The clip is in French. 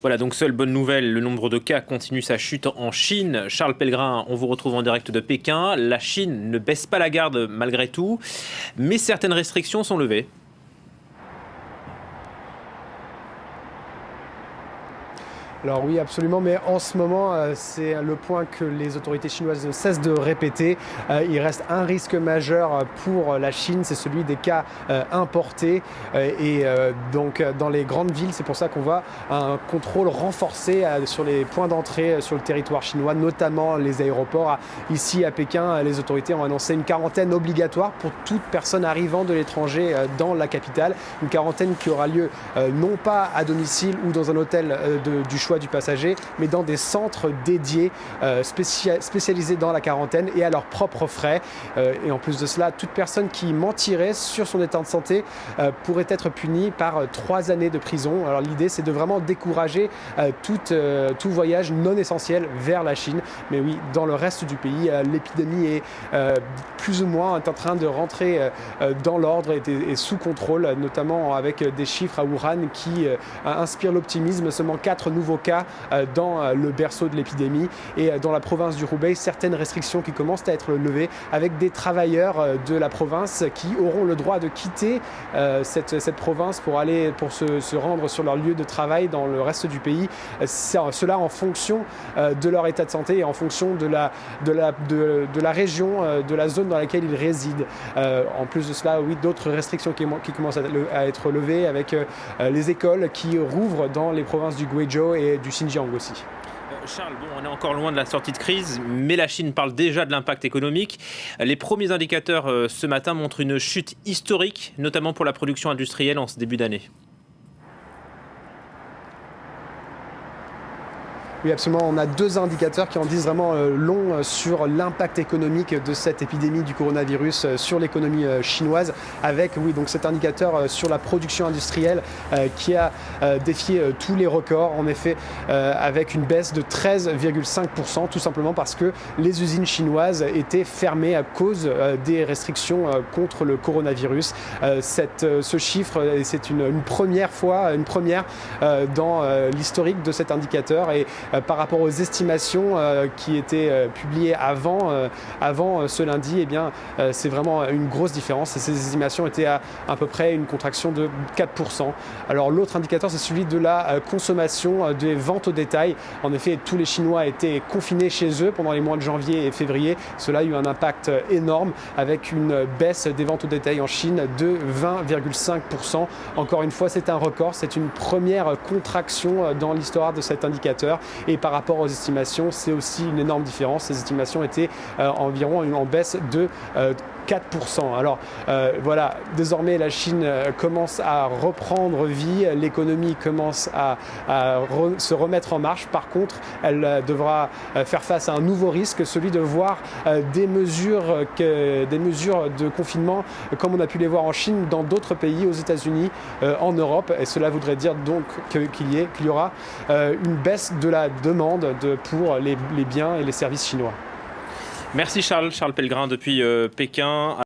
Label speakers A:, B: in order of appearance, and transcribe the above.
A: Voilà, donc seule bonne nouvelle, le nombre de cas continue sa chute en Chine. Charles Pellegrin, on vous retrouve en direct de Pékin. La Chine ne baisse pas la garde malgré tout, mais certaines restrictions sont levées.
B: Alors oui, absolument, mais en ce moment, c'est le point que les autorités chinoises ne cessent de répéter. Il reste un risque majeur pour la Chine, c'est celui des cas importés. Donc dans les grandes villes, c'est pour ça qu'on voit un contrôle renforcé sur les points d'entrée sur le territoire chinois, notamment les aéroports. Ici à Pékin, les autorités ont annoncé une quarantaine obligatoire pour toute personne arrivant de l'étranger dans la capitale. Une quarantaine qui aura lieu non pas à domicile ou dans un hôtel du choix du passager, mais dans des centres dédiés, spécialisés dans la quarantaine et à leurs propres frais. Et en plus de cela, toute personne qui mentirait sur son état de santé pourrait être punie par 3 années de prison. Alors l'idée, c'est de vraiment décourager tout voyage non essentiel vers la Chine. Mais oui, dans le reste du pays, l'épidémie est plus ou moins en train de rentrer dans l'ordre et sous contrôle, notamment avec des chiffres à Wuhan qui inspirent l'optimisme. Seulement 4 nouveaux cas dans le berceau de l'épidémie, et dans la province du Hubei, certaines restrictions qui commencent à être levées, avec des travailleurs de la province qui auront le droit de quitter cette province pour se rendre sur leur lieu de travail dans le reste du pays. Cela en fonction de leur état de santé et en fonction de la région, de la zone dans laquelle ils résident. En plus de cela, oui, d'autres restrictions qui commencent à être levées, avec les écoles qui rouvrent dans les provinces du Guizhou et du Xinjiang aussi.
A: Charles, bon, on est encore loin de la sortie de crise, mais la Chine parle déjà de l'impact économique. Les premiers indicateurs ce matin montrent une chute historique, notamment pour la production industrielle en ce début d'année.
B: Oui, absolument. On a 2 indicateurs qui en disent vraiment long sur l'impact économique de cette épidémie du coronavirus sur l'économie chinoise, avec donc cet indicateur sur la production industrielle qui a défié tous les records, en effet, avec une baisse de 13,5%, tout simplement parce que les usines chinoises étaient fermées à cause des restrictions contre le coronavirus. Ce chiffre, c'est une première dans l'historique de cet indicateur, et par rapport aux estimations qui étaient publiées avant ce lundi, eh bien, c'est vraiment une grosse différence. Et ces estimations étaient à peu près une contraction de 4%. Alors l'autre indicateur, c'est celui de la consommation, des ventes au détail. En effet, tous les Chinois étaient confinés chez eux pendant les mois de janvier et février. Cela a eu un impact énorme, avec une baisse des ventes au détail en Chine de 20,5%. Encore une fois, c'est un record. C'est une première contraction dans l'histoire de cet indicateur. Et par rapport aux estimations, c'est aussi une énorme différence. Ces estimations étaient environ en baisse de 4%. Alors voilà, désormais la Chine commence à reprendre vie, l'économie commence à se remettre en marche. Par contre, elle devra faire face à un nouveau risque, celui de voir des mesures de confinement, comme on a pu les voir en Chine, dans d'autres pays, aux États-Unis, en Europe. Et cela voudrait dire donc qu'il y aura une baisse de la demande pour les biens et les services chinois.
A: Merci Charles Pellegrin depuis Pékin.